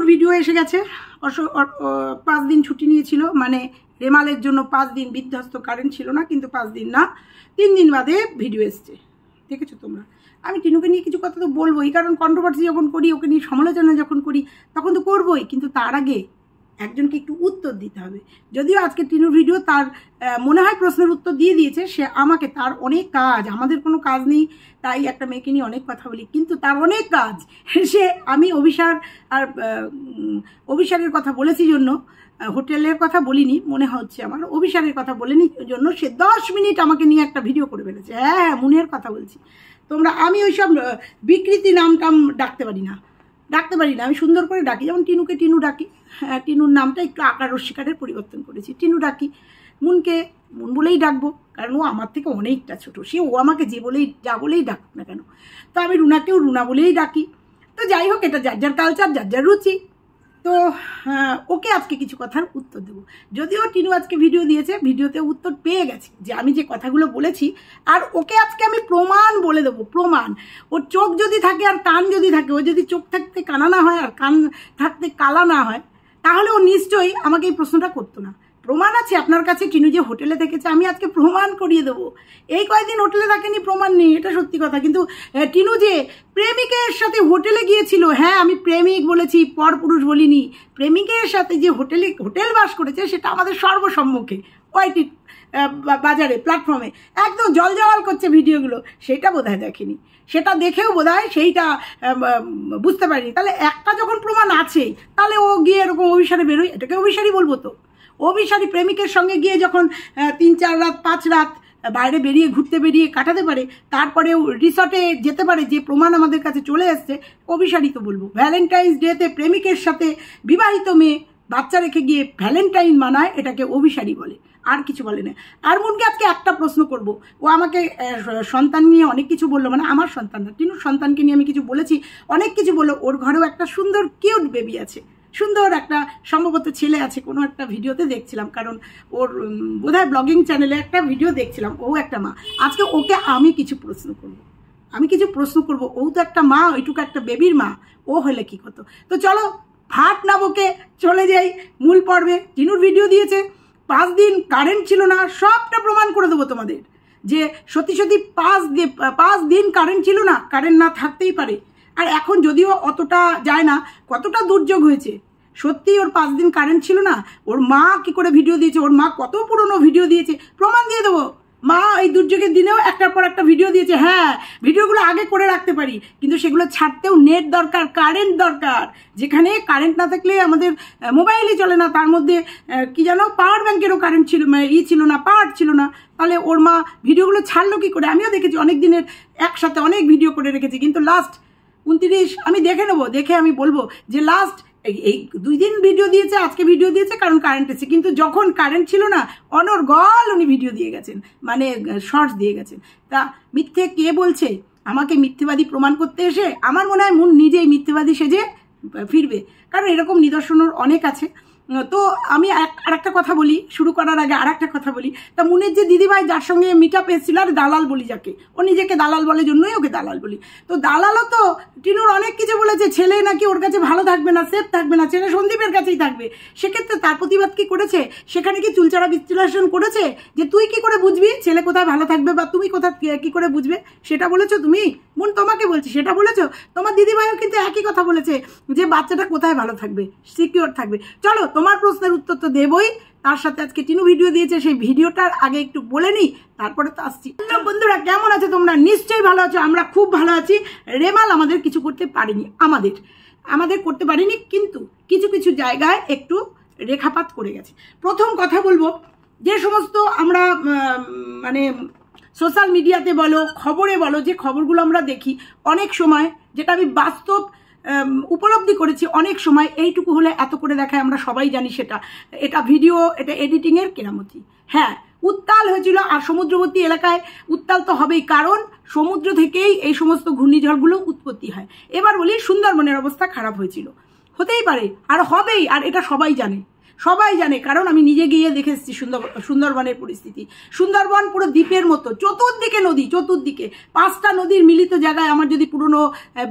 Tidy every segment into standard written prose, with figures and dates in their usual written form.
টিনুর ভিডিও এসে গেছে। 5 দিন ছুটি নিয়েছিল, মানে রেমালের জন্য 5 দিন বিধ্বস্ত, কারেন্ট ছিল না, কিন্তু 5 দিন না 3 দিন বাদে ভিডিও এসছে, দেখেছো তোমরা। আমি টিনুকে নিয়ে কিছু কথা তো বলবোই, কারণ কন্ট্রোভার্সি যখন করি, ওকে নিয়ে সমালোচনা যখন করি, তখন তো করবোই, কিন্তু তার আগে একজনকে একটু উত্তর দিতে হবে। যদিও আজকে টিনুর ভিডিও তার মনে হয় প্রশ্নের উত্তর দিয়ে দিয়েছে, সে আমাকে, তার অনেক কাজ, আমাদের কোনো কাজ নেই, তাই একটা মেয়েকে নিয়ে অনেক কথা বলি, কিন্তু তার অনেক কাজ। সে আমি অভিসারের কথা বলেছি জন্য, হোটেলের কথা বলিনি, মনে হচ্ছে আমার অভিসারের কথা বলেনি জন্য সে 10 মিনিট আমাকে নিয়ে একটা ভিডিও করে ফেলেছে। হ্যাঁ, মনের কথা বলছি তোমরা। আমি ওইসব বিকৃতি নাম টাম ডাকতে পারি না, আমি সুন্দর করে ডাকি, যেমন টিনুকে টিনু ডাকি। হ্যাঁ, টিনুর নামটা একটু আকার রস্বীকারের পরিবর্তন করেছি, টিনু ডাকি। মুনকে মুন বলেই ডাকবো, কারণ ও আমার থেকে অনেকটা ছোট, সে ও আমাকে যা বলেই ডাকুক না কেন। তো আমি রুনাকেও রুনা বলেই ডাকি। তো যাই হোক, এটা যার যার কালচার, যার যার রুচি। তো ওকে আজকে কিছু কথার উত্তর দেবো। যদিও টিনু আজকে ভিডিও দিয়েছে, ভিডিওতে উত্তর পেয়ে গেছে যে আমি যে কথাগুলো বলেছি, আর ওকে আজকে আমি প্রমাণ বলে দেবো, প্রমাণ। ওর চোখ যদি থাকে আর কান যদি থাকে, ও যদি চোখ থাকতে কানা না হয় আর কান থাকতে কালা না হয়, তাহলে ও নিশ্চয়ই আমাকে এই প্রশ্নটা করতো না। প্রমাণ আছে আপনার কাছে, টিনু যে হোটেলে থেকেছে, আমি আজকে প্রমাণ করিয়ে দেবো। এই কয়েকদিন হোটেলে থাকেনি, প্রমাণ নেই, এটা সত্যি কথা। কিন্তু টিনু যে প্রেমিকের সাথে হোটেলে গিয়েছিল, হ্যাঁ আমি প্রেমিক বলেছি, পরপুরুষ বলিনি, প্রেমিকের সাথে যে হোটেল বাস করেছে, সেটা আমাদের সর্বসম্মুখে ওয়াইটি বাজারে প্ল্যাটফর্মে একদম জলজল করছে ভিডিওগুলো, সেটা বোধহয় দেখেনি। সেটা দেখেও বোধহয় সেইটা বুঝতে পারিনি। তাহলে একটা যখন প্রমাণ আছে, তাহলে ও গিয়ে এরকম অভিসারে বেরোয়, এটাকে অভিসারই বলবো তো। অভিসারী প্রেমিকের সঙ্গে গিয়ে যখন 3-4 রাত 5 রাত বাইরে ঘুরতে বেরিয়ে কাটাতে পারে, তারপরেও রিসর্টে যেতে পারে, যে প্রমাণ আমাদের কাছে চলে এসছে, অভিসারী তো বলবো। ভ্যালেন্টাইন্স ডেতে প্রেমিকের সাথে বিবাহিত মেয়ে বাচ্চা রেখে গিয়ে ভ্যালেন্টাইন মানায়, এটাকে অভিসারী বলে, আর কিছু বলে না। আর মনকে আজকে একটা প্রশ্ন করব। ও আমাকে সন্তান নিয়ে অনেক কিছু বললো, মানে আমার সন্তান না, টিনুর সন্তানকে নিয়ে আমি কিছু বলেছি, অনেক কিছু বললো। ওর ঘরেও একটা সুন্দর কিউট বেবি আছে, সুন্দর একটা সম্ভবত ছেলে আছে, কোনো একটা ভিডিওতে দেখছিলাম, কারণ ওর বোধহয় ব্লগিং চ্যানেলে একটা ভিডিও দেখছিলাম, ও একটা মা। আজকে ওকে আমি কিছু প্রশ্ন করব, ও তো একটা মা, ওইটুকু একটা বেবির মা, ও হলে কি করতো। তো চলো ভাট না বকে চলে যাই মূল পর্বে। টিনুর ভিডিও দিয়েছে, 5 দিন কারেন্ট ছিল না, সবটা প্রমাণ করে দেবো তোমাদের, যে সত্যি 5 দিন কারেন্ট ছিল না, কারেন্ট না থাকতেই পারে। আর এখন যদিও অতটা যায় না, কতটা দুর্যোগ হয়েছে সত্যি। ওর 5 দিন কারেন্ট ছিল না, ওর মা কি করে ভিডিও দিয়েছে, ওর মা কত পুরনো ভিডিও দিয়েছে, প্রমাণ দিয়ে দেবো। মা এই দুর্যোগের দিনেও একটার পর একটা ভিডিও দিয়েছে। হ্যাঁ, ভিডিওগুলো আগে করে রাখতে পারি, কিন্তু সেগুলো ছাড়তেও নেট দরকার, কারেন্ট দরকার। যেখানে কারেন্ট না থাকলে আমাদের মোবাইলই চলে না, তার মধ্যে কি জানো, পাওয়ার ব্যাংকেরও কারেন্ট ছিল, ছিল না, পাওয়ার ছিল না। তাহলে ওর মা ভিডিওগুলো ছাড়লো কি করে? আমিও দেখেছি অনেক দিনের একসাথে অনেক ভিডিও করে রেখেছি, কিন্তু লাস্ট 29 আমি দেখে নেবো, দেখে আমি বলবো যে লাস্ট এই 2 দিন ভিডিও দিয়েছে, আজকে ভিডিও দিয়েছে কারণ কারেন্ট এসেছে। কিন্তু যখন কারেন্ট ছিল না, অনর্গল উনি ভিডিও দিয়ে গেছেন, মানে শর্টস দিয়ে গেছেন। তা মিথ্যে কে বলছে? আমাকে মিথ্যেবাদী প্রমাণ করতে এসে আমার মনে হয় মুন নিজেই মিথ্যেবাদী সেজে ফিরবে, কারণ এরকম নিদর্শনের অনেক আছে। তো আমি আরেকটা কথা বলি, শুরু করার আগে আরেকটা কথা বলি। তা মুনের যে দিদিভাই যার সঙ্গে মিট আপ এসেছিল, আর দালাল বলি যাকে, ও নিজেকে দালাল বলে জন্যই ওকে দালাল বলি। তো দালালও তো টিনুর অনেক কিছু বলেছে, ছেলে নাকি ওর কাছে ভালো থাকবে না, সেফ থাকবে না, ছেলে সন্দীপের কাছেই থাকবে। সেক্ষেত্রে তার প্রতিবাদ কি করেছে? সেখানে কি চুলচারা বিশ্লেষণ করেছে যে তুই কি করে বুঝবি ছেলে কোথায় ভালো থাকবে, বা তুমি কোথায় কি করে বুঝবে? সেটা বলেছো তুমি? মুন তোমাকে বলছি, সেটা বলেছো? তোমার দিদিভাইও কিন্তু একই কথা বলেছে, যে বাচ্চাটা কোথায় ভালো থাকবে, সিকিউর থাকবে। চলো, তোমার প্রশ্নের উত্তর তো দেবই, তার সাথে আজকে টিনু ভিডিও দিয়েছে, সেই ভিডিওটার আগে একটু বলে নিই, তারপরে তো আসছি। বন্ধুরা কেমন আছে তোমরা? নিশ্চয়ই ভালো আছো, আমরা খুব ভালো আছি। রেমাল আমাদের কিছু করতে পারেনি, আমাদের করতে পারেনি, কিন্তু কিছু কিছু জায়গায় একটু রেখাপাত করে গেছে। প্রথম কথা বলবো, যে সমস্ত আমরা মানে সোশ্যাল মিডিয়াতে বলো, খবরে বলো, যে খবরগুলো আমরা দেখি, অনেক সময় যেটা আমি বাস্তব উপলব্ধি করেছি, অনেক সময় এইটুকু হলে এত করে দেখায়, আমরা সবাই জানি এটা ভিডিও, এটা এডিটিংয়ের কেরামতি। হ্যাঁ, উত্তাল হয়েছিল, আর সমুদ্রবর্তী এলাকায় উত্তাল তো হবেই, কারণ সমুদ্র থেকেই এই সমস্ত ঘূর্ণিঝড়গুলো উৎপত্তি হয়। এবার বলি, সুন্দরবনের অবস্থা খারাপ হয়েছিল, হতেই পারে, আর হবেই, আর এটা সবাই জানে। সবাই জানে, কারণ আমি নিজে গিয়ে দেখে এসেছি সুন্দরবনের পরিস্থিতি। সুন্দরবন পুরো দ্বীপের মতো, চতুর্দিকে নদী, চতুর্দিকে 5টা নদীর মিলিত জায়গায়। আমার যদি পুরনো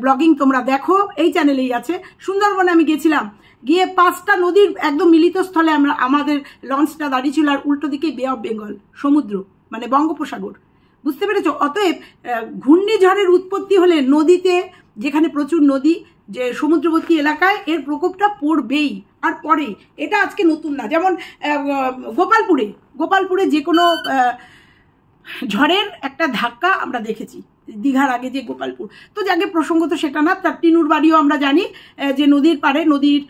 ব্লগিং তোমরা দেখো, এই চ্যানেলেই আছে, সুন্দরবনে আমি গেছিলাম, গিয়ে 5টা নদীর একদম মিলিত স্থলে আমাদের লঞ্চটা দাঁড়িয়ে ছিল, আর উল্টো দিকে বে অফ বেঙ্গল, সমুদ্র, মানে বঙ্গোপসাগর। বুঝতে পেরেছ? অতএব ঘূর্ণিঝড়ের উৎপত্তি হলে নদীতে, যেখানে প্রচুর নদী, যে সমুদ্রবর্তী এলাকায় এর প্রকোপটা পড়বেই আর পড়ে। এটা আজকে নতুন না। যেমন গোপালপুরে যে কোনো ঝড়ের একটা ধাক্কা আমরা দেখেছি, দীঘার আগে যে গোপালপুর। তো যাকে প্রসঙ্গ তো সেটা না, তার টিনুর বাড়িও আমরা জানি যে নদীর পাড়ে, নদীর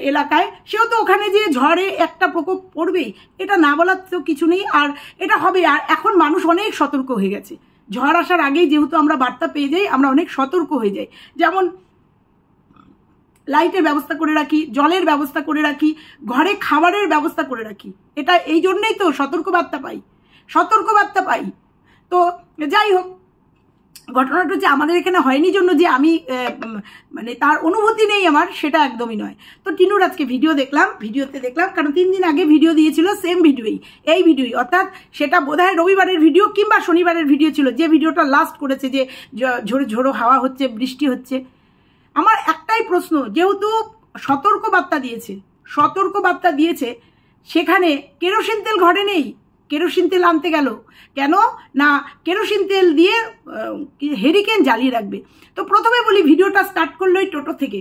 এলাকায়, সেও তো ওখানে যে ঝড়ে একটা প্রকোপ পড়বেই, এটা না বলার তো কিছু নেই। আর এটা হবে। আর এখন মানুষ অনেক সতর্ক হয়ে গেছে। ঝড় আসার আগেই যেহেতু আমরা বার্তা পেয়ে যাই, আমরা অনেক সতর্ক হয়ে যাই। যেমন লাইটের ব্যবস্থা করে রাখি, জলের ব্যবস্থা করে রাখি, ঘরে খাবারের ব্যবস্থা করে রাখি। এটা এই জন্যই তো সতর্কবার্তা পাই। তো যাই হোক, ঘটনাটা হচ্ছে আমাদের এখানে হয়নি জন্য যে আমি মানে তার অনুভূতি নেই আমার, সেটা একদমই নয়। তো টিনুর আজকে ভিডিওতে দেখলাম, কারণ 3 দিন আগে ভিডিও দিয়েছিল, সেম ভিডিওই, এই ভিডিওই, অর্থাৎ সেটা বোধহয় রবিবারের ভিডিও কিংবা শনিবারের ভিডিও ছিল, যে ভিডিওটা লাস্ট করেছে, যে ঝোড়ো হাওয়া হচ্ছে, বৃষ্টি হচ্ছে। আমার একটাই প্রশ্ন, যেহেতু সতর্কবার্তা দিয়েছে, সেখানে কেরোসিন তেল ঘরে নেই, কেরোসিন তেল আনতে গেল কেন না? কেরোসিন তেল দিয়ে হেরিকেন জ্বালিয়ে রাখবে। তো প্রথমে বলি, ভিডিওটা স্টার্ট করলো এই টোটো থেকে।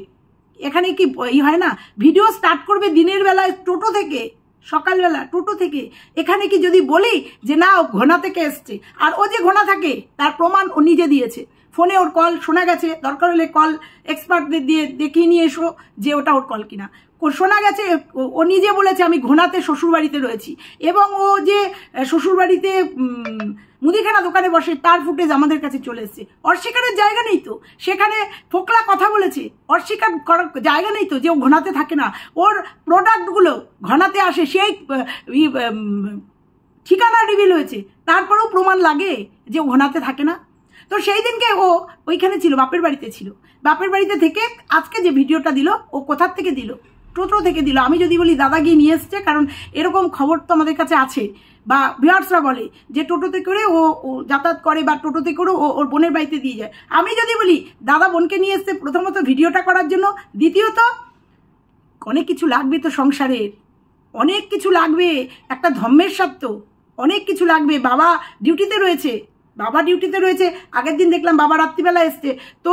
এখানে কি হয় না, ভিডিও স্টার্ট করবে দিনের বেলায় টোটো থেকে, সকালবেলা টোটো থেকে। এখানে কি যদি বলি যে না ও ঘোনা থেকে এসছে, আর ও যে ঘোনা থাকে তার প্রমাণ ও নিজে দিয়েছে। ফোনে ওর কল শোনা গেছে, দরকার হলে কল এক্সপার্টদের দিয়ে দেখিয়ে নিয়ে এসো যে ওটা ওর কল কিনা। শোনা গেছে, ও নিজে বলেছে আমি ঘোনাতে শ্বশুরবাড়িতে রয়েছি, এবং ও যে শ্বশুরবাড়িতে মুদিখানা দোকানে বসে তার ফুটেজ আমাদের কাছে চলে এসছে। অস্বীকারের জায়গা নেই তো, সেখানে ফোকলা কথা বলেছে, অস্বীকার করার জায়গা নেই তো যে ও ঘোনাতে থাকে না। ওর প্রোডাক্টগুলো ঘোনাতে আসে, সেই ঠিকানা রিভিল হয়েছে, তারপরেও প্রমাণ লাগে যে ও ঘোনাতে থাকে না। তো সেই দিনকে ও ওইখানে ছিল, বাপের বাড়িতে ছিল। বাপের বাড়িতে থেকে আজকে যে ভিডিওটা দিল, ও কোথার থেকে দিল? টোটো থেকে দিল। আমি যদি বলি দাদা গিয়ে নিয়ে এসছে, কারণ এরকম খবর তো আমাদের কাছে আছে, বা ভিউয়ার্সরা বলে যে টোটোতে করে ও যাতায়াত করে, বা টোটোতে করে ওর বোনের বাড়িতে দিয়ে যায়। আমি যদি বলি দাদা বোনকে নিয়ে এসছে, প্রথমত ভিডিওটা করার জন্য, দ্বিতীয়ত অনেক কিছু লাগবে তো সংসারের, অনেক কিছু লাগবে, একটা ধর্মের স্বার্থ, অনেক কিছু লাগবে। বাবা ডিউটিতে রয়েছে, আগের দিন দেখলাম বাবা রাত্রিবেলা এসছে, তো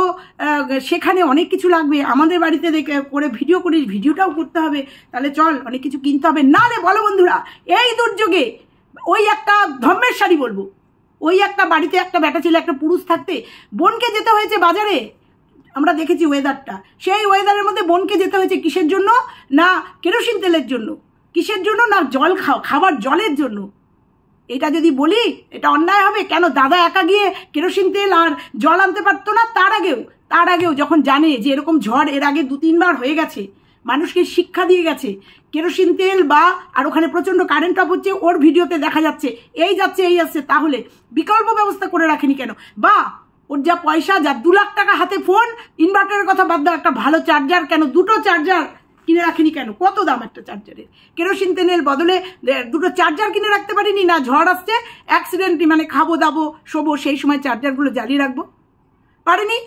সেখানে অনেক কিছু লাগবে। আমাদের বাড়িতে করে ভিডিও করিস, ভিডিওটাও করতে হবে, তাহলে চল অনেক কিছু কিনতে হবে। নালে বলো বন্ধুরা, এই দুর্যোগে ওই একটা ধর্মের শাড়ি বলবো, ওই একটা বাড়িতে একটা বেটা ছিল, একটা পুরুষ থাকতে বোনকে যেতে হয়েছে বাজারে। আমরা দেখেছি ওয়েদারটা, সেই ওয়েদারের মধ্যে বোনকে যেতে হয়েছে কিসের জন্য? না কেরোসিন তেলের জন্য। কিসের জন্য? না জল খাবার জলের জন্য। এটা যদি বলি এটা অন্যায় হবে? কেন দাদা একা গিয়ে কেরোসিন তেল আর জল আনতে পারতো না? তার আগেও যখন জানে যে এরকম ঝড় এর আগে 2-3 বার হয়ে গেছে, মানুষকে শিক্ষা দিয়ে গেছে, কেরোসিন তেল বা আর ওখানে প্রচণ্ড কারেন্ট অফ হচ্ছে, ওর ভিডিওতে দেখা যাচ্ছে এই যাচ্ছে এই আসছে, তাহলে বিকল্প ব্যবস্থা করে রাখেনি কেন? বা ওর যা পয়সা, যা 2 লাখ টাকা হাতে, ফোন, ইনভার্টারের কথা বাদ দাও, একটা ভালো চার্জার কেন, 2টো চার্জার কিনে রাখিনি কেন? কত দাম একটা চার্জারের? কেরোসিন তেলের বদলে 2টো চার্জার কিনে রাখতে পারিনি? না ঝড় আসছে, অ্যাক্সিডেন্ট, মানে খাবো দাবো শোবো, সেই সময় চার্জারগুলো জ্বালিয়ে রাখবো? পারিনি।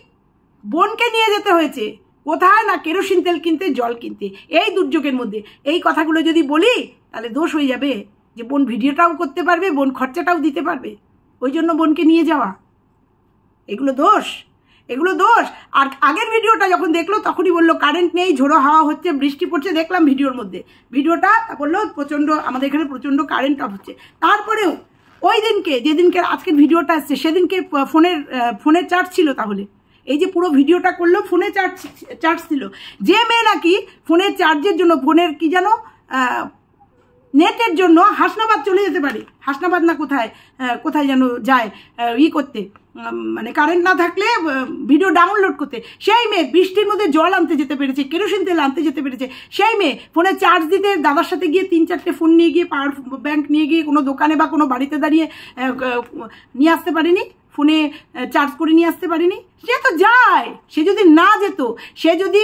বোনকে নিয়ে যেতে হয়েছে কোথায়? না কেরোসিন তেল কিনতে, জল কিনতে, এই দুর্যোগের মধ্যে। এই কথাগুলো যদি বলি তাহলে দোষ হয়ে যাবে, যে বোন ভিডিওটাও করতে পারবে, বোন খরচাটাও দিতে পারবে, ওই জন্য বোনকে নিয়ে যাওয়া। এগুলো দোষ। আর আগের ভিডিওটা যখন দেখলো তখনই বললো কারেন্ট নেই, ঝোড়ো হাওয়া হচ্ছে, বৃষ্টি পড়ছে। দেখলাম ভিডিওর মধ্যে, ভিডিওটা বললো প্রচণ্ড, আমাদের এখানে প্রচণ্ড কারেন্ট অফ হচ্ছে। তারপরেও ওই দিনকে, যেদিনকে আজকের ভিডিওটা আসছে, সেদিনকে ফোনের চার্জ ছিল। তাহলে এই যে পুরো ভিডিওটা করলো, ফোনে চার্জ ছিল। যে মেয়ে নাকি ফোনের চার্জের জন্য, ফোনের কি যেন নেটের জন্য হাসনাবাদ চলে যেতে পারে, হাসনাবাদ না কোথায় যেন যায় করতে, মানে কারেন্ট না থাকলে ভিডিও ডাউনলোড করতে। সেই মেয়ে বৃষ্টির মধ্যে জল আনতে যেতে পেরেছে, কেরোসিন তেল আনতে যেতে পেরেছে। সেই মেয়ে ফোনে চার্জ দিতে দাদার সাথে গিয়ে 3-4টে ফোন নিয়ে গিয়ে, পাওয়ার ব্যাংক নিয়ে গিয়ে কোনো দোকানে বা কোনো বাড়িতে দাঁড়িয়ে নিয়ে আসতে পারেনি। ফোনে চার্জ করে নিয়ে আসতে পারিনি? সে তো যায়, সে যদি না যেত, সে যদি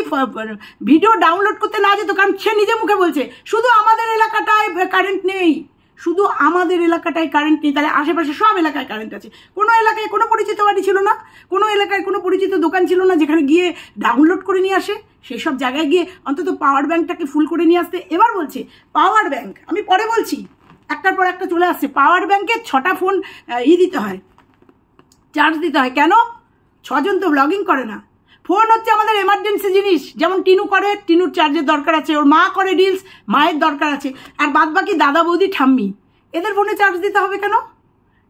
ভিডিও ডাউনলোড করতে না যেত, কারণ সে নিজে মুখে বলছে শুধু আমাদের এলাকাটায় কারেন্ট নেই, শুধু আমাদের এলাকাটায় কারেন্ট নেই, তাহলে আশেপাশে সব এলাকায় কারেন্ট আছে। কোনো এলাকায় কোনো পরিচিত বাড়ি ছিল না, কোনো এলাকায় কোনো পরিচিত দোকান ছিল না যেখানে গিয়ে ডাউনলোড করে নিয়ে আসে। সেই সব জায়গায় গিয়ে অন্তত পাওয়ার ব্যাঙ্কটাকে ফুল করে নিয়ে আসতে। এবার বলছে পাওয়ার ব্যাঙ্ক, আমি পরে বলছি, একটার পর একটা চলে আসছে। পাওয়ার ব্যাঙ্কে 6টা ফোন দিতে হয়, চার্জ দিতে হয়। কেন? 6 জন তো ব্লগিং করে না। ফোন হচ্ছে আমাদের এমার্জেন্সি জিনিস। যেমন টিনু করে, টিনুর চার্জের দরকার আছে, ওর মা করে রিলস, মায়ের দরকার আছে, আর বাদ বাকি দাদা বৌদি ঠাম্মি, এদের ফোনে চার্জ দিতে হবে কেন?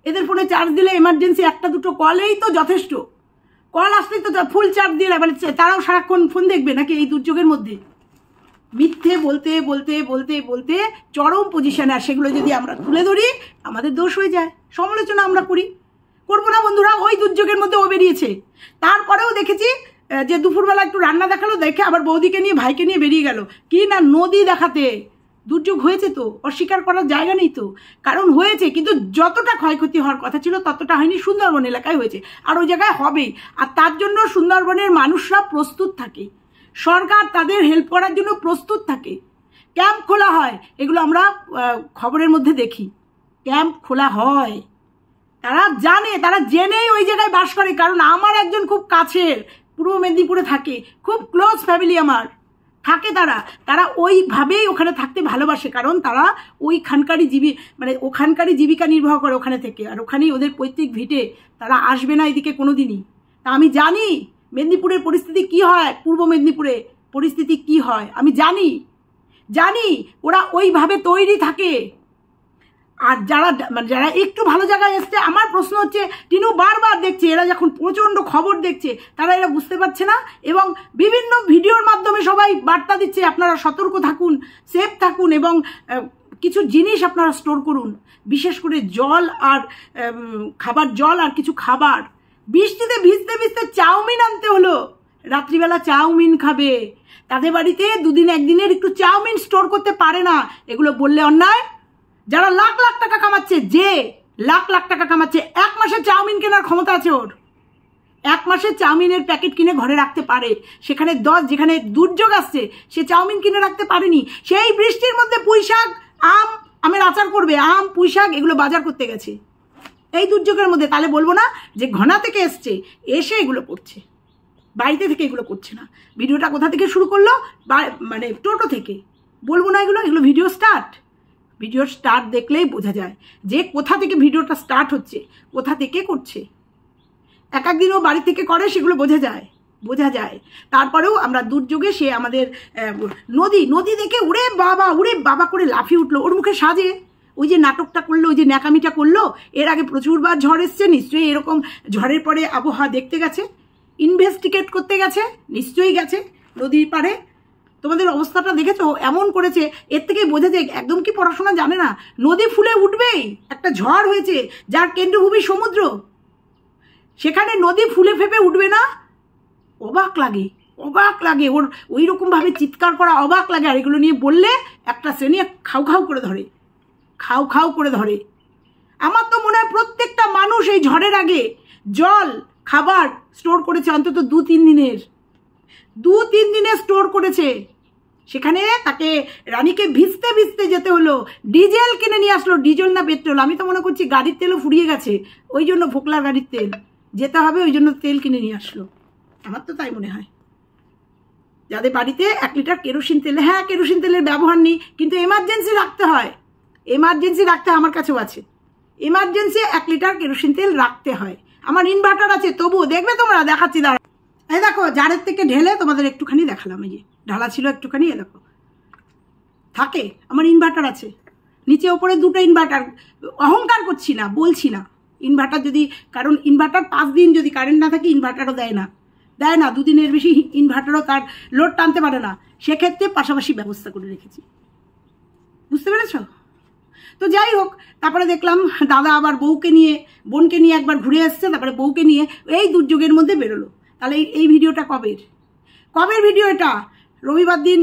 এদের ফোনে চার্জ দিলে এমার্জেন্সি 1টা 2টো কলেই তো যথেষ্ট। কল আসলেই তো ফুল চার্জ দিয়ে এবার তারাও সারাক্ষণ ফোন দেখবে নাকি এই দুর্যোগের মধ্যে? মিথ্যে বলতে বলতে বলতে বলতে চরম পজিশনে, আর সেগুলো যদি আমরা তুলে ধরি আমাদের দোষ হয়ে যায়, সমালোচনা আমরা করবো না বন্ধুরা। ওই দুর্যোগের মধ্যে ও বেরিয়েছে, তারপরেও দেখেছি যে দুপুরবেলা একটু রান্না দেখালো, দেখে আবার বৌদিকে নিয়ে ভাইকে নিয়ে বেরিয়ে গেল কি না নদী দেখাতে। দুর্যোগ হয়েছে তো, অস্বীকার করার জায়গা নেই তো, কারণ হয়েছে, কিন্তু যতটা ক্ষয়ক্ষতি হওয়ার কথা ছিল ততটা হয়নি। সুন্দরবন এলাকায় হয়েছে, আর ওই জায়গায় হবেই, আর তার জন্য সুন্দরবনের মানুষরা প্রস্তুত থাকে, সরকার তাদের হেল্প করার জন্য প্রস্তুত থাকে। ক্যাম্প খোলা হয়, এগুলো আমরা খবরের মধ্যে দেখি, ক্যাম্প খোলা হয়। তারা জানে, তারা জেনেই ওই জায়গায় বাস করে। কারণ আমার একজন খুব কাছের পূর্ব মেদিনীপুরে থাকে, খুব ক্লোজ ফ্যামিলি আমার থাকে, তারা ওইভাবেই ওখানে থাকতে ভালোবাসে, কারণ তারা ওইখানকারই ওখানকারই জীবিকা নির্বাহ করে ওখানে থেকে, আর ওখানেই ওদের পৈতৃক ভিটে। তারা আসবে না এদিকে কোনোদিনই। তা আমি জানি মেদিনীপুরের পরিস্থিতি কি হয়, পূর্ব মেদিনীপুরে পরিস্থিতি কি হয় আমি জানি। ওরা ওইভাবে তৈরি থাকে। আর যারা একটু ভালো জায়গায় এসছে, আমার প্রশ্ন হচ্ছে টিনু বারবার দেখছে, এরা যখন প্রচণ্ড খবর দেখছে, এরা বুঝতে পারছে না, এবং বিভিন্ন ভিডিওর মাধ্যমে সবাই বার্তা দিচ্ছে আপনারা সতর্ক থাকুন, সেফ থাকুন, এবং কিছু জিনিস আপনারা স্টোর করুন, বিশেষ করে জল আর জল আর কিছু খাবার। বৃষ্টিতে ভিজতে ভিজতে চাউমিন আনতে হলো, রাত্রিবেলা চাউমিন খাবে। তাদের বাড়িতে 2 দিন 1 দিনের একটু চাউমিন স্টোর করতে পারে না, এগুলো বললে অন্যায়? যারা লাখ লাখ টাকা কামাচ্ছে, যে লাখ লাখ টাকা কামাচ্ছে, 1 মাসে চাউমিন কেনার ক্ষমতা আছে ওর, 1 মাসে চাউমিনের প্যাকেট কিনে ঘরে রাখতে পারে। সেখানে যেখানে দুর্যোগ আসছে সে চাউমিন কিনে রাখতে পারেনি। সেই বৃষ্টির মধ্যে পুঁইশাক, আমের আচার করবে, আম পুঁইশাক এগুলো বাজার করতে গেছে এই দুর্যোগের মধ্যে। তাহলে বলবো না যে ঘনা থেকে এসে এগুলো করছে, বাড়িতে থেকে এগুলো করছে না। ভিডিওটা কোথা থেকে শুরু করলো? টোটো থেকে। বলবো না এগুলো ভিডিও স্টার্ট দেখলেই বোঝা যায় যে কোথা থেকে ভিডিওটা স্টার্ট হচ্ছে, কোথা থেকে করছে। এক দিনও বাড়ি থেকে করে, সেগুলো বোঝা যায়। তারপরেও আমরা দুর্যোগে সে আমাদের নদী দেখে উড়ে বাবা করে লাফিয়ে উঠলো। ওর মুখে সাজে ওই যে নাটকটা করলো, ওই যে ন্যাকামিটা করলো। এর আগে প্রচুরবার ঝড় এসছে, নিশ্চয়ই এরকম ঝড়ের পরে আবহাওয়া দেখতে গেছে, ইনভেস্টিগেট করতে গেছে, নিশ্চয়ই গেছে নদীর পাড়ে। তোমাদের অবস্থাটা দেখেছো, এমন করেছে, এর থেকেই বোঝা যায় একদম কি পড়াশোনা জানে না। নদী ফুলে উঠবেই, একটা ঝড় হয়েছে যার কেন্দ্রভূমি সমুদ্র, সেখানে নদী ফুলে ফেপে উঠবে না? অবাক লাগে ওর ওই রকমভাবে চিৎকার করা, অবাক লাগে। আর এগুলো নিয়ে বললে একটা শ্রেণী খাও খাও করে ধরে। আমার তো মনে হয় প্রত্যেকটা মানুষ এই ঝড়ের আগে জল খাবার স্টোর করেছে, অন্তত 2-3 দিনের স্টোর করেছে। সেখানে তাকে রানীকে ভিজতে যেতে হলো, ডিজেল কিনে নিয়ে আসলো, ডিজেল না পেট্রোল, আমি তো মনে করছি গাড়ির তেলও ফুরিয়ে গেছে, ওই জন্য ফোকলার গাড়ির তেল যেতে হবে, ওই জন্য তেল কিনে নিয়ে আসলো। আমার তো তাই মনে হয়। যাদের বাড়িতে 1 লিটার কেরোসিন তেল, হ্যাঁ কেরোসিন তেলের ব্যবহার নেই, কিন্তু এমার্জেন্সি রাখতে হয়, আমার কাছেও আছে। এমার্জেন্সি 1 লিটার কেরোসিন তেল রাখতে হয়। আমার ইনভার্টার আছে, তবুও দেখবে তোমরা, দেখাচ্ছি দাঁড়া। এই দেখো, জারের থেকে ঢেলে তোমাদের একটুখানি দেখালাম, এই যে ঢালা ছিল একটুখানি, এ দেখো থাকে। আমার ইনভার্টার আছে, নিচে ওপরে 2টো ইনভার্টার। অহংকার করছি না, বলছি না ইনভার্টার যদি, কারণ ইনভার্টার 5 দিন যদি কারেন্ট না থাকে ইনভার্টারও দেয় না 2 দিনের বেশি ইনভার্টারও তার লোড টানতে পারে না। সেক্ষেত্রে পাশাপাশি ব্যবস্থা করে রেখেছি, বুঝতে পেরেছ? তো যাই হোক, তারপরে দেখলাম দাদা আবার বোনকে নিয়ে একবার ঘুরে এসছে, তারপরে বউকে নিয়ে এই দুর্যোগের মধ্যে বেরোলো। তাহলে এই ভিডিওটা কবের ভিডিও এটা? রবিবার দিন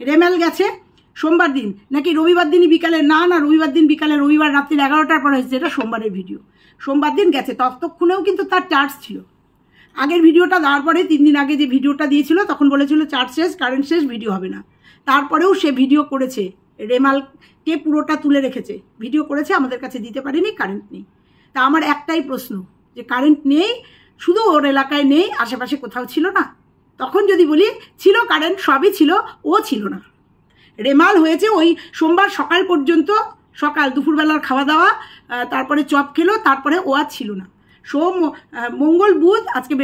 রেমেল গেছে, সোমবার দিন নাকি রবিবার দিনই বিকালে? না, রবিবার দিন বিকালে, রবিবার রাত্রি 11টার পর হয়েছে, এটা সোমবারের ভিডিও। সোমবার দিন গেছে, ততক্ষণেও কিন্তু তার চার্জ ছিল। আগের ভিডিওটা দেওয়ার পরে 3 দিন আগে যে ভিডিওটা দিয়েছিল তখন বলেছিল চার্জ শেষ, কারেন্ট শেষ, ভিডিও হবে না। তারপরেও সে ভিডিও করেছে, রেমালকে পুরোটা তুলে রেখেছে, ভিডিও করেছে, আমাদের কাছে দিতে পারেনি, কারেন্ট নেই। তা আমার একটাই প্রশ্ন, যে কারেন্ট নেই শুধু ওর এলাকায় নেই, আশেপাশে কোথাও ছিল না? তখন যদি বলি ছিল কারেন্ট, সবই ছিল, ও ছিল না। রেমাল হয়েছে ওই সোমবার সকাল পর্যন্ত, সকাল দুপুরবেলার খাওয়া দাওয়া, তারপরে চপ খেলো, তারপরে ও আর ছিল না। মঙ্গল, বুধ, আজকে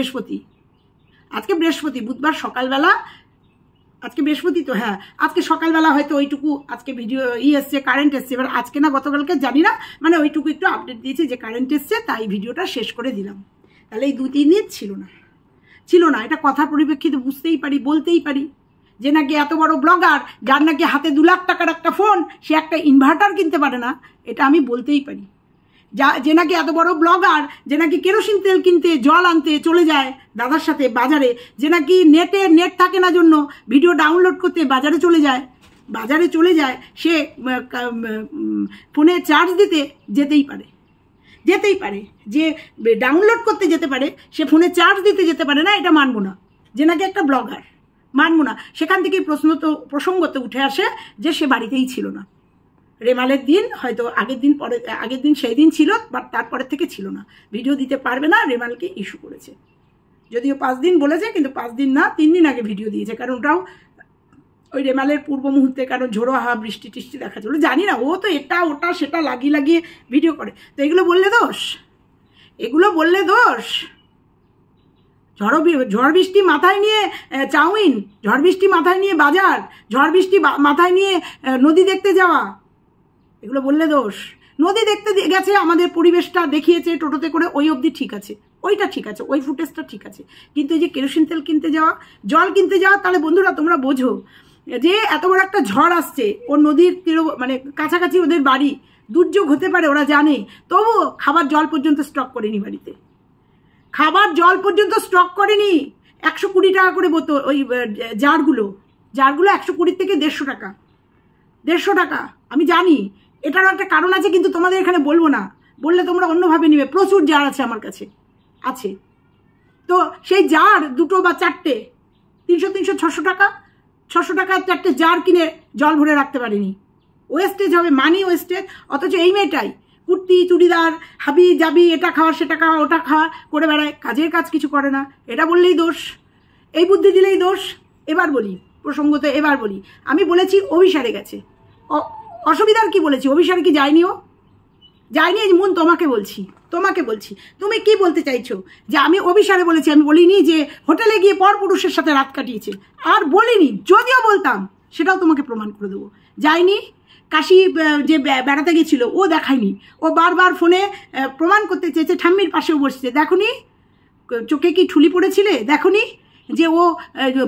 বৃহস্পতি, বুধবার সকালবেলা, আজকে বৃহস্পতি তো, হ্যাঁ আজকে সকালবেলা হয়তো ওইটুকু আজকে ভিডিও এসছে, কারেন্ট এসছে। এবার আজকে না গতকালকে জানি না, মানে ওইটুকু একটু আপডেট দিয়েছে যে কারেন্ট এসছে, তাই ভিডিওটা শেষ করে দিলাম। তাহলে এই 2-3 দিন ছিল না। এটা কথার পরিপ্রেক্ষিতে বুঝতেই পারি, বলতেই পারি যে নাকি এত বড় ব্লগার, যার নাকি হাতে 2 লাখ টাকার একটা ফোন, সে একটা ইনভার্টার কিনতে পারে না, এটা আমি বলতেই পারি। যে নাকি এত বড় ব্লগার, যে নাকি কেরোসিন তেল কিনতে, জল আনতে চলে যায় দাদার সাথে বাজারে, যে নাকি নেট থাকে না জন্য ভিডিও ডাউনলোড করতে বাজারে চলে যায়, সে ফোনে চার্জ দিতে যেতেই পারে, যে ডাউনলোড করতে যেতে পারে, সে ফোনে চার্জ দিতে যেতে পারে না, এটা মানবো না। যে নাকি একটা ব্লগার, মানবো না। সেখান থেকেই প্রসঙ্গত উঠে আসে যে সে বাড়িতেই ছিল না। রেমালের দিন হয়তো আগের দিন সেই দিন ছিল, বাট তারপরের থেকে ছিল না, ভিডিও দিতে পারবে না, রেমালকে ইস্যু করেছে। যদিও 5 দিন বলেছে, কিন্তু 5 দিন না, 3 দিন আগে ভিডিও দিয়েছে, কারণ ওটাও ওই রেমালের পূর্ব মুহূর্তে, কারণ ঝোড়ো হাওয়া, বৃষ্টি টিষ্টি দেখা চলো, জানি না, ও তো এটা ওটা সেটা লাগিয়ে ভিডিও করে। তো এগুলো বললে দোষ, ঝড় বৃষ্টি মাথায় নিয়ে চাউমিন, ঝড় বৃষ্টি মাথায় নিয়ে বাজার, ঝড় বৃষ্টি মাথায় নিয়ে নদী দেখতে যাওয়া, এগুলো বললে দোষ। নদী দেখতে গেছে, আমাদের পরিবেশটা দেখিয়েছে টোটোতে করে, ওই অবধি ঠিক আছে, ওইটা ঠিক আছে, ওই ফুটেজটা ঠিক আছে। কিন্তু এই যে কেরোসিন তেল কিনতে যাওয়া, জল কিনতে যাওয়া, তাহলে বন্ধুরা তোমরা বোঝো যে এত বড় একটা ঝড় আসছে, ও নদীর মানে কাছাকাছি ওদের বাড়ি, দুর্যোগ হতে পারে ওরা জানে, তবুও খাবার জল পর্যন্ত স্টক করেনি বাড়িতে, 120 টাকা করে বোতল, ওই জারগুলো 120 থেকে 150 টাকা। আমি জানি এটারও একটা কারণ আছে, কিন্তু তোমাদের এখানে বলবো না, বললে তোমরা অন্যভাবে নিবে। প্রচুর জার আছে আমার কাছে, আছে। তো সেই জার 2 বা 4টে 300, 600 টাকা, 600 টাকার 4টে জার কিনে জল ভরে রাখতে পারিনি। ওয়েস্টেজ হবে, মানি ওয়েস্টেজ। অথচ এই মেয়েটাই কুর্তি, চুড়িদার, হাবি জাবি, এটা খাওয়া, সেটা খাওয়া, ওটা খাওয়া করে বেড়ায়, কাজের কাজ কিছু করে না। এটা বললেই দোষ, এই বুদ্ধি দিলেই দোষ। এবার বলি প্রসঙ্গত, আমি বলেছি অভিসারে গেছে, অসুবিধার কি বলেছি? অভিসারে কি যায়নি? ও যায়নি। মন তোমাকে বলছি, তুমি কি বলতে চাইছো? যে আমি অভিসারে বলেছি? আমি বলিনি যে হোটেলে গিয়ে পরপুরুষের সাথে রাত কাটিয়েছে, আর বলিনি। যদিও বলতাম সেটাও তোমাকে প্রমাণ করে দেবো। যায়নি। কাশি যে বেড়াতে গেছিল, ও দেখায়নি, ও বারবার ফোনে প্রমাণ করতে চেয়েছে, ঠাম্মির পাশেও বসছে, দেখোনি চোখে কি ঠুলি পড়েছিলে, দেখোনি যে ও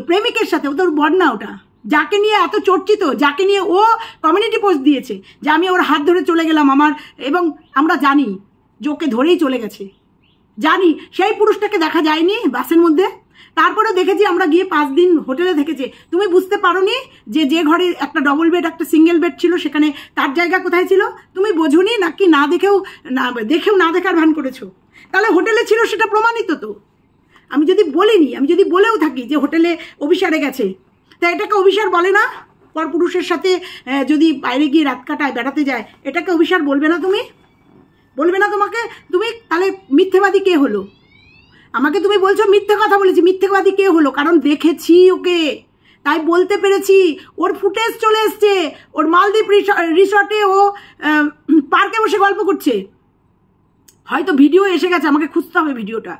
প্রেমিকের সাথে, ও তোর বর না, ওটা যাকে নিয়ে এত চর্চিত, যাকে নিয়ে ও কমিউনিটি পোস্ট দিয়েছে যে আমি ওর হাত ধরে চলে গেলাম আমার, এবং আমরা জানি যে ওকে ধরেই চলে গেছে, জানি সেই পুরুষটাকে দেখা যায়নি বাসের মধ্যে। তারপরে দেখেছি আমরা গিয়ে 5 দিন হোটেলে থেকেছে। তুমি বুঝতে পারোনি যে ঘরে একটা ডবল বেড, একটা সিঙ্গেল বেড ছিল, সেখানে তার জায়গা কোথায় ছিল? তুমি বোঝোনি, নাকি না দেখেও না দেখার ভান করেছো? তাহলে হোটেলে ছিল, সেটা প্রমাণিত তো। আমি যদি বলিনি, আমি যদি বলেও থাকি যে হোটেলে অভিসারে গেছে, তা এটাকে অভিসার বলে না? পরপুরুষের সাথে যদি বাইরে গিয়ে রাত কাটায়, বেড়াতে যায়, এটাকে অভিসার বলবে না? তুমি বলবে না? তুমি তাহলে মিথ্যেবাদী কে হলো? আমাকে তুমি বলছো মিথ্যে কথা বলেছি, মিথ্যেবাদী কে হলো? কারণ দেখেছি ওকে, তাই বলতে পেরেছি। ওর ফুটেজ চলে এসছে, ওর মালদ্বীপ রিসর্টে ও পার্কে বসে গল্প করছে, হয়তো ভিডিও এসে গেছে, আমাকে খুঁজতে হবে ভিডিওটা।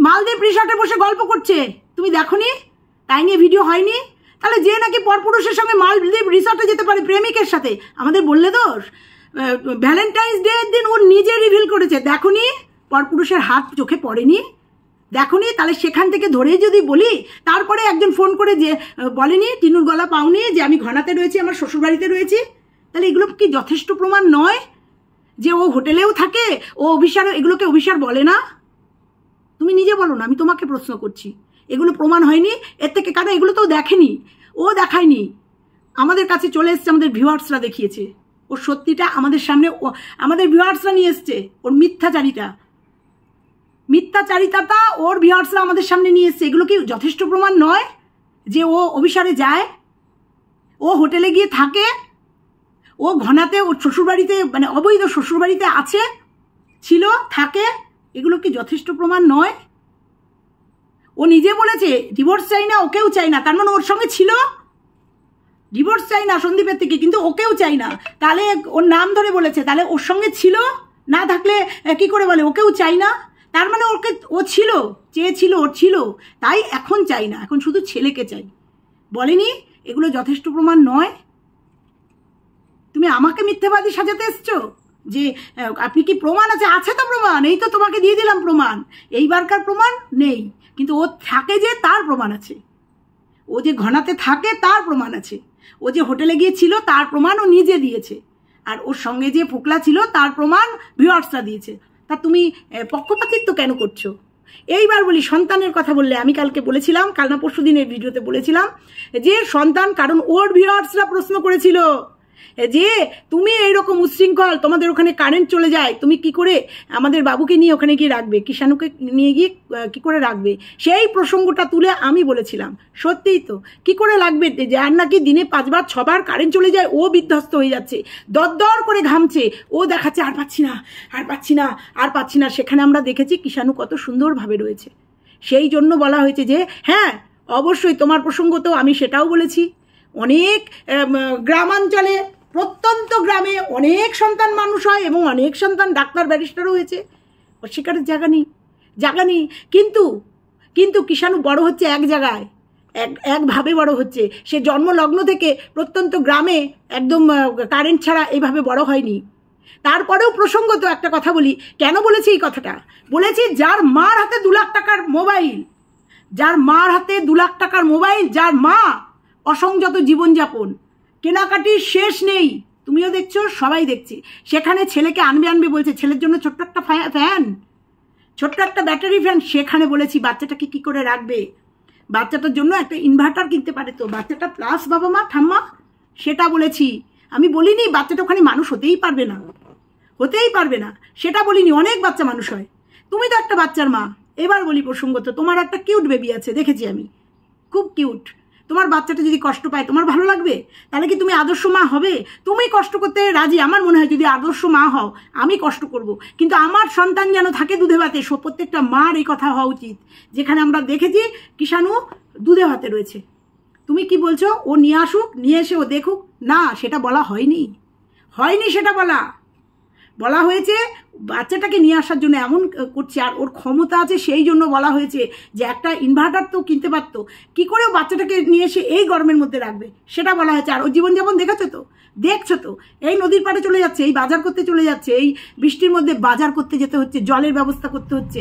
মালদ্বীপ রিসর্টে বসে গল্প করছে, তুমি দেখোনি? তাই নিয়ে ভিডিও হয়নি? তাহলে যে নাকি পরপুরুষের সঙ্গে মালদ্বীপ রিসর্টে যেতে পারে প্রেমিকের সাথে, আমাদের বললে দোষ? ভ্যালেন্টাইন্স ডে এর দিন ও নিজে রিভিল করেছে, দেখোনি? পরপুরুষের হাত চোখে পড়েনি, দেখোনি? তাহলে সেখান থেকে ধরেই যদি বলি, তারপরে একজন ফোন করে যে বলেনি টিনুর গলা পাওনি, যে আমি ঘনাতে রয়েছি, আমার শ্বশুরবাড়িতে রয়েছি, তাহলে এগুলো কি যথেষ্ট প্রমাণ নয় যে ও হোটেলেও থাকে, ও অভিসার, এগুলোকে অভিসার বলে না? তুমি নিজে বলো না, আমি তোমাকে প্রশ্ন করছি। এগুলো প্রমাণ হয়নি এর থেকে? কারণ এগুলো তো দেখেনি, ও দেখায়নি, আমাদের কাছে চলে এসছে, আমাদের ভিউয়ার্সরা দেখিয়েছে ওর সত্যিটা আমাদের সামনে, আমাদের ভিউয়ার্সরা নিয়ে এসছে ওর মিথ্যাচারিতা। মিথ্যাচারিতাটা ওর ভিউয়ার্সরা আমাদের সামনে নিয়ে এসছে। এগুলো কি যথেষ্ট প্রমাণ নয় যে ও অভিসারে যায়, ও হোটেলে গিয়ে থাকে, ও ঘনাতে ওর শ্বশুরবাড়িতে মানে অবৈধ শ্বশুরবাড়িতে আছে, ছিল, থাকে? এগুলো কি যথেষ্ট প্রমাণ নয়? ও নিজে বলেছে ডিভোর্স চাই না, ওকেও চাই না, তার মানে ওর সঙ্গে ছিল। ডিভোর্স চাই না সন্দীপের থেকে, কিন্তু ওকেও চাই না, তাহলে ওর নাম ধরে বলেছে, তাহলে ওর সঙ্গে ছিল, না থাকলে কি করে বলে ওকেও চাই না? তার মানে ওকে ও ছিল, চেয়েছিল, ওর ছিল, তাই এখন চাই না, এখন শুধু ছেলেকে চাই। বলেনি? এগুলো যথেষ্ট প্রমাণ নয়? তুমি আমাকে মিথ্যাবাদী সাজাতে এসছো যে আপনি কি প্রমাণ আছে? আছে তো প্রমাণ, এই তো তোমাকে দিয়ে দিলাম প্রমাণ। এইবারকার প্রমাণ নেই, কিন্তু ও থাকে যে তার প্রমাণ আছে, ও যে ঘনাতে থাকে তার প্রমাণ আছে, ও যে হোটেলে গিয়েছিল তার প্রমাণ ও নিজে দিয়েছে, আর ওর সঙ্গে যে ফোকলা ছিল তার প্রমাণ ভিউয়ার্সরা দিয়েছে। তা তুমি পক্ষপাতিত্ব কেন করছো? এইবার বলি, সন্তানের কথা বললে, আমি কালকে বলেছিলাম, কাল না পরশু দিনের ভিডিওতে বলেছিলাম যে সন্তান, কারণ ওর ভিউয়ার্সরা প্রশ্ন করেছিল যে তুমি এইরকম উচ্ছৃঙ্খল, তোমাদের ওখানে কারেন্ট চলে যায়, তুমি কি করে আমাদের বাবুকে নিয়ে ওখানে গিয়ে রাখবে, কিষাণুকে নিয়ে গিয়ে কি করে রাখবে? সেই প্রসঙ্গটা তুলে আমি বলেছিলাম সত্যিই তো, কি করে লাগবে, যার নাকি দিনে 5 বার 6 বার কারেন্ট চলে যায়, ও বিধ্বস্ত হয়ে যাচ্ছে, দরদর করে ঘামছে, ও দেখাচ্ছে আর পাচ্ছি না, আর পাচ্ছি না, আর পাচ্ছি না। সেখানে আমরা দেখেছি কিষাণু কত সুন্দরভাবে রয়েছে। সেই জন্য বলা হয়েছে যে হ্যাঁ অবশ্যই তোমার প্রসঙ্গ তো আমি সেটাও বলেছি, অনেক গ্রামাঞ্চলে, প্রত্যন্ত গ্রামে অনেক সন্তান মানুষ হয় এবং অনেক সন্তান ডাক্তার ব্যারিস্টারও হয়েছে, অস্বীকারের জায়গা নেই। কিন্তু কিষাণু বড় হচ্ছে এক জায়গায়, একভাবে বড় হচ্ছে। সে জন্মলগ্ন থেকে প্রত্যন্ত গ্রামে একদম কারেন্ট ছাড়া এইভাবে বড় হয়নি। তারপরেও প্রসঙ্গত একটা কথা বলি, কেন বলেছি এই কথাটা? বলেছি যার মার হাতে 2 লাখ টাকার মোবাইল, যার মার হাতে 2 লাখ টাকার মোবাইল, যার মা অসংযত জীবনযাপন, কেনাকাটির শেষ নেই, তুমিও দেখছো, সবাই দেখছি, সেখানে ছেলেকে আনবে বলছে, ছেলের জন্য ছোট্ট একটা ফ্যান, ছোট্ট একটা ব্যাটারি ফ্যান, সেখানে বলেছি বাচ্চাটাকে কি করে রাখবে, বাচ্চাটার জন্য একটা ইনভার্টার কিনতে পারে তো, বাচ্চাটা প্লাস বাবা মা ঠাম্মা, সেটা বলেছি। আমি বলিনি বাচ্চাটা ওখানে মানুষ হতেই পারবে না, সেটা বলিনি, অনেক বাচ্চা মানুষ হয়, তুমি তো একটা বাচ্চার মা। এবার বলি প্রসঙ্গত, তোমার একটা কিউট বেবি আছে, দেখেছি আমি, খুব কিউট। তোমার বাচ্চাটা যদি কষ্ট পায় তোমার ভালো লাগবে? তাহলে কি তুমি আদর্শ মা হবে? তুমি কষ্ট করতে রাজি? আমার মনে হয় যদি আদর্শ মা হও, আমি কষ্ট করব, কিন্তু আমার সন্তান যেন থাকে দুধে ভাতে। প্রত্যেকটা মার এই কথা হওয়া উচিত। যেখানে আমরা দেখেছি কিষাণু দুধে ভাতে রয়েছে, তুমি কি বলছো ও নিয়ে আসুক, নিয়ে এসে ও দেখুক? না, সেটা বলা হয়নি, সেটা বলা হয়েছে বাচ্চাটাকে নিয়ে আসার জন্য এমন করছে, আর ওর ক্ষমতা আছে সেই জন্য বলা হয়েছে যে একটা ইনভার্টার তো কিনতে পারতো, কি করে বাচ্চাটাকে নিয়ে এসে এই গরমের মধ্যে রাখবে, সেটা বলা হয়েছে। আর ওর জীবনযাপন দেখছো তো, এই নদীর পাড়ে চলে যাচ্ছে, এই বাজার করতে চলে যাচ্ছে, এই বৃষ্টির মধ্যে বাজার করতে যেতে হচ্ছে, জলের ব্যবস্থা করতে হচ্ছে,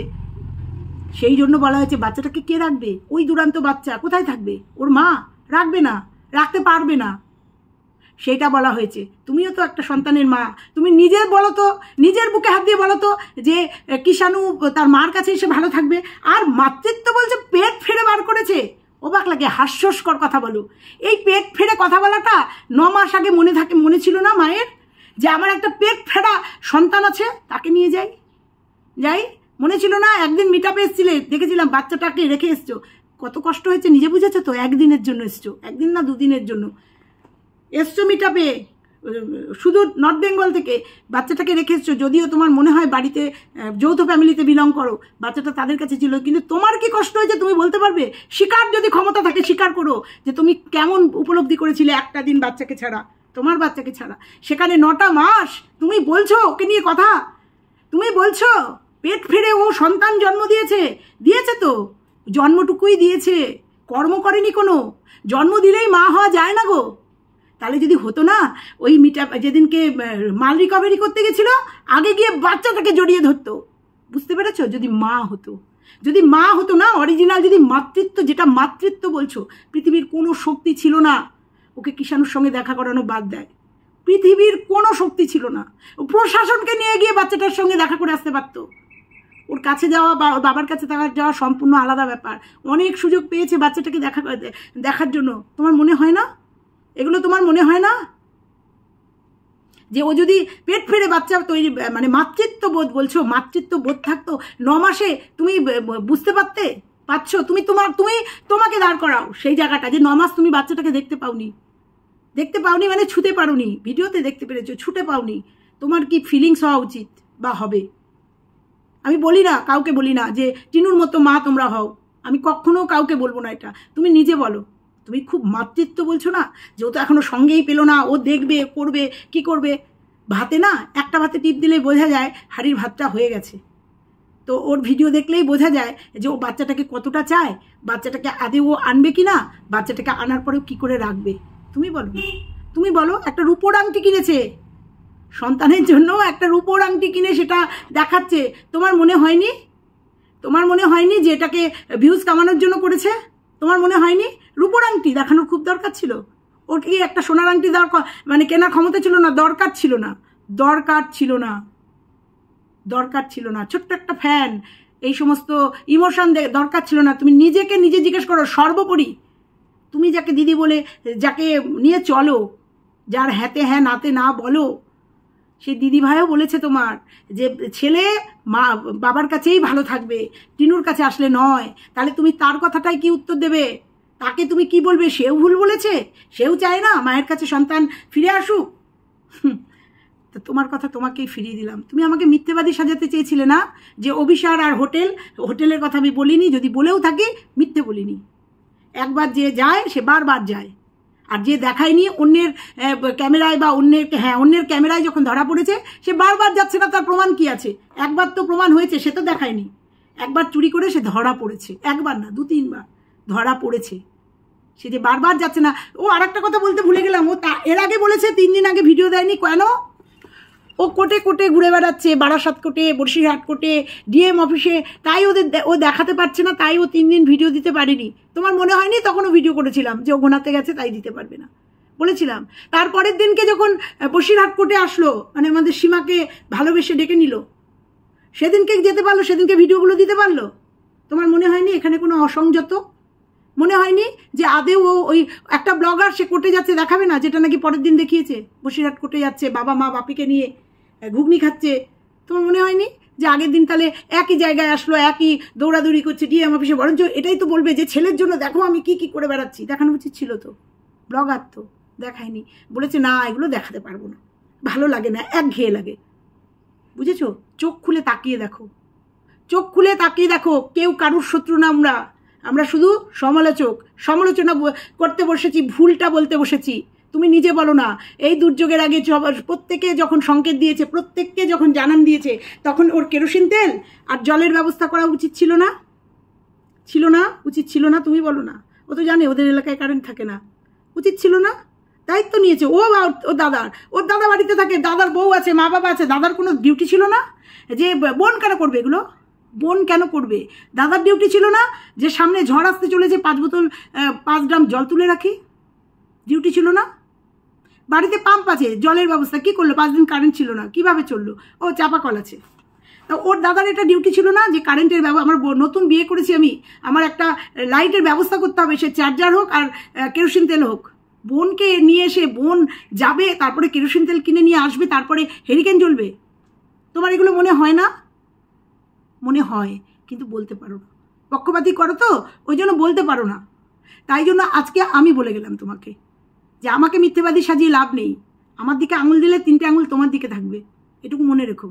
সেই জন্য বলা হয়েছে বাচ্চাটাকে কে রাখবে? ওই দুরান্ত বাচ্চা কোথায় থাকবে? ওর মা রাখবে না, রাখতে পারবে না, সেটা বলা হয়েছে। তুমিও তো একটা সন্তানের মা, তুমি নিজের বলো তো, নিজের বুকে হাত দিয়ে বলো তো যে কিষাণু তার মার কাছে এসে ভালো থাকবে। আর মাতৃত্ব বলছে পেট ফেড়ে বার করেছে, অবাক লাগে, হাস্যস্কর কথা বলো। এই পেট ফেড়ে কথা বলাটা 9 মাস আগে মনে ছিল না মায়ের, যে আমার একটা পেট ফেড়া সন্তান আছে, তাকে নিয়ে যাই, মনে ছিল না? একদিন মিটআপে এসেছিলে, দেখেছিলাম বাচ্চাটাকে রেখে এসছো, কত কষ্ট হয়েছে নিজে বুঝেছো তো? একদিনের জন্য এসছো, একদিন না 2 দিনের জন্য এসছো মিটআপে, শুধু নর্থ বেঙ্গল থেকে বাচ্চাটাকে রেখে এসছো। যদিও তোমার মনে হয় বাড়িতে যৌথ ফ্যামিলিতে বিলং করো, বাচ্চাটা তাদের কাছে ছিল, কিন্তু তোমার কি কষ্ট হয়েছে তুমি বলতে পারবে? স্বীকার, যদি ক্ষমতা থাকে স্বীকার করো যে তুমি কেমন উপলব্ধি করেছিলে একটা দিন বাচ্চাকে ছাড়া, তোমার বাচ্চাকে ছাড়া, সেখানে 9টা মাস তুমি বলছো ওকে নিয়ে কথা, তুমি বলছো পেট ফেড়ে ও সন্তান জন্ম দিয়েছে তো, জন্মটুকুই দিয়েছে, কর্ম করেনি কোনো। জন্ম দিলেই মা হওয়া যায় না গো। তাহলে যদি হতো না, ওই মিটআপ যেদিনকে মাল রিকভারি করতে গেছিল, আগে গিয়ে বাচ্চাটাকে জড়িয়ে ধরতো, বুঝতে পেরেছো? যদি মা হতো না, অরিজিনাল যদি মাতৃত্ব, যেটা মাতৃত্ব বলছো, পৃথিবীর কোনো শক্তি ছিল না ওকে কিষাণুর সঙ্গে দেখা করানো বাদ দেয়, পৃথিবীর কোনো শক্তি ছিল না। প্রশাসনকে নিয়ে গিয়ে বাচ্চাটার সঙ্গে দেখা করে আসতে পারতো। ওর কাছে যাওয়া বা ওর বাবার কাছে যাওয়া সম্পূর্ণ আলাদা ব্যাপার। অনেক সুযোগ পেয়েছে বাচ্চাটাকে দেখার জন্য, তোমার মনে হয় না? এগুলো তোমার মনে হয় না? যে ও যদি পেট ফেড়ে বাচ্চা তৈরি মানে মাতৃত্ববোধ বলছো, মাতৃত্ববোধ থাকতো 9 মাসে তুমি বুঝতে পারছো, তুমি তোমাকে দাঁড় করাও সেই জায়গাটা যে 9 মাস তুমি বাচ্চাটাকে দেখতে পাওনি মানে ছুতে পারোনি, ভিডিওতে দেখতে পেরেছো, ছুটে পাওনি, তোমার কি ফিলিংস হওয়া উচিত বা হবে? আমি বলি না, কাউকে বলি না যে টিনুর মতো মা তোমরা হও, আমি কখনো কাউকে বলবো না এটা, তুমি নিজে বলো। তুমি খুব মাতৃত্ব বলছো না, যেহেতু এখনো সঙ্গেই পেলো না, ও দেখবে করবে কি করবে, ভাতে না একটা ভাতে টিপ দিলেই বোঝা যায় হাড়ির ভাতটা হয়ে গেছে। তো ওর ভিডিও দেখলেই বোঝা যায় যে ও বাচ্চাটাকে কতটা চায়, বাচ্চাটাকে আদে ও আনবে কি না, বাচ্চাটাকে আনার পরেও কি করে রাখবে। তুমি বলো একটা রূপোর আংটি কিনেছে সন্তানের জন্য, একটা রূপোর আংটি কিনে সেটা দেখাচ্ছে, তোমার মনে হয়নি যে এটাকে ভিউজ কামানোর জন্য করেছে? তোমার মনে হয়নি রূপোর আংটি দেখানোর খুব দরকার ছিল? ওর কি একটা সোনার আংটি দরকার মানে কেনার ক্ষমতা ছিল না? দরকার ছিল না। ছোট্ট একটা ফ্যান, এই সমস্ত ইমোশন দরকার ছিল না। তুমি নিজেকে নিজে জিজ্ঞেস করো, সর্বোপরি তুমি যাকে দিদি বলে যাকে নিয়ে চলো, যার হ্যাঁতে হ্যাঁ নাতে না বলো, সে দিদি ভাইও বলেছে তোমার যে ছেলে মা বাবার কাছেই ভালো থাকবে, টিনুর কাছে আসলে নয়। তাহলে তুমি তার কথাটাই কি উত্তর দেবে? তাকে তুমি কি বলবে? সেও ভুল বলেছে, সেও চায় না মায়ের কাছে সন্তান ফিরে আসুক। তো তোমার কথা তোমাকেই ফিরিয়ে দিলাম। তুমি আমাকে মিথ্যেবাদী সাজাতে চেয়েছিলে না যে অভিসার আর হোটেলের কথা আমি বলিনি, যদি বলেও থাকি মিথ্যে বলিনি। একবার যে যায় সে বারবার যায়, আর যে দেখায়নি অন্যের ক্যামেরায় বা অন্যের ক্যামেরায় যখন ধরা পড়েছে সে বারবার যাচ্ছে না, তার প্রমাণ কি আছে? একবার তো প্রমাণ হয়েছে, সে তো দেখায়নি। একবার চুরি করে সে ধরা পড়েছে, একবার না 2-3 বার ধরা পড়েছে, সে যে বারবার যাচ্ছে না। ও আর একটা কথা বলতে ভুলে গেলাম, ও এর আগে বলেছে 3 দিন আগে ভিডিও দেয়নি কেন? ও কোর্টে ঘুরে বেড়াচ্ছে, বারাসাত কোর্টে, বসিরহাট কোর্টে, ডিএম অফিসে, তাই ও দেখাতে পারছে না, তাই ও 3 দিন ভিডিও দিতে পারেনি। তোমার মনে হয়নি তখনও ভিডিও করেছিলাম যে ও ঘোনাতে গেছে তাই দিতে পারবে না, বলেছিলাম। তারপরের দিনকে যখন বসিরহাট কোর্টে আসলো, মানে আমাদের সীমাকে ভালোবেসে ডেকে নিল, সেদিনকে যেতে পারলো, সেদিনকে ভিডিওগুলো দিতে পারলো। তোমার মনে হয়নি এখানে কোনো অসংযত? মনে হয়নি যে আদেও ওই একটা ব্লগার সে কোর্টে যাচ্ছে দেখাবে না, যেটা নাকি পরের দিন দেখিয়েছে? বসিরহাট কোর্টে যাচ্ছে বাবা মা বাপিকে নিয়ে ঘুগনি খাচ্ছে। তোমার মনে হয়নি যে আগের দিন তাহলে একই জায়গায় আসলো, একই দৌড়াদৌড়ি করছে ডিএম অফিসে? বরঞ্চ এটাই তো বলবে যে ছেলের জন্য দেখো আমি কি করে বেড়াচ্ছি। দেখানো উচিত ছিল তো, ব্লগার তো দেখায়নি, বলেছে না এগুলো দেখাতে পারবো না, ভালো লাগে না, একঘেয়ে লাগে। বুঝেছো? চোখ খুলে তাকিয়ে দেখো, কেউ কারুর শত্রু না, আমরা শুধু সমালোচনা করতে বসেছি, ভুলটা বলতে বসেছি। তুমি নিজে বলো না, এই দুর্যোগের আগে প্রত্যেকে যখন সংকেত দিয়েছে, প্রত্যেককে যখন জানান দিয়েছে, তখন ওর কেরোসিন তেল আর জলের ব্যবস্থা করা উচিত ছিল না? উচিত ছিল না? তুমি বলো না। ও তো জানে ওদের এলাকায় কারেন্ট থাকে না, উচিত ছিল না? দায়িত্ব নিয়েছে ও ওর দাদা বাড়িতে থাকে, দাদার বউ আছে, মা বাবা আছে, দাদার কোনো ডিউটি ছিল না যে বোন কেন করবে এগুলো? দাদার ডিউটি ছিল না যে সামনে ঝড় আসতে চলেছে 5 ড্রাম জল তুলে রাখি? ডিউটি ছিল না? বাড়িতে পাম্প আছে, জলের ব্যবস্থা কি করলো? 5 দিন কারেন্ট ছিল না, কিভাবে চললো? ও চাপা কল আছে। তো ওর দাদার এটা ডিউটি ছিল না যে কারেন্টের আমার নতুন বিয়ে করেছি আমি, আমার একটা লাইটের ব্যবস্থা করতে হবে, সে চার্জার হোক আর কেরোসিন তেল হোক। বোনকে নিয়ে এসে বোন যাবে, তারপরে কেরোসিন তেল কিনে নিয়ে আসবে, তারপরে হেরিকেন জ্বলবে। তোমার এগুলো মনে হয় না? মনে হয়, কিন্তু বলতে পারো না, পক্ষপাতী করো তো, ওই জন্য বলতে পারো না। তাই জন্য আজকে আমি বলে গেলাম তোমাকে যে আমাকে মিথ্যেবাদী সাজিয়ে লাভ নেই। আমার দিকে আঙুল দিলে 3টে আঙুল তোমার দিকে থাকবে, এটুকু মনে রেখো।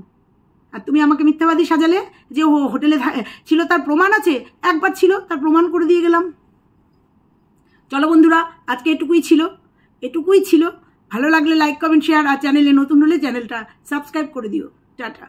আর তুমি আমাকে মিথ্যাবাদী সাজালে যে ও হোটেলে ছিল, তার প্রমাণ আছে, একবার ছিল, তার প্রমাণ করে দিয়ে গেলাম। চলো বন্ধুরা, আজকে এটুকুই ছিল। ভালো লাগলে লাইক কমেন্ট শেয়ার, আর চ্যানেলে নতুন হলে চ্যানেলটা সাবস্ক্রাইব করে দিও। টাটা।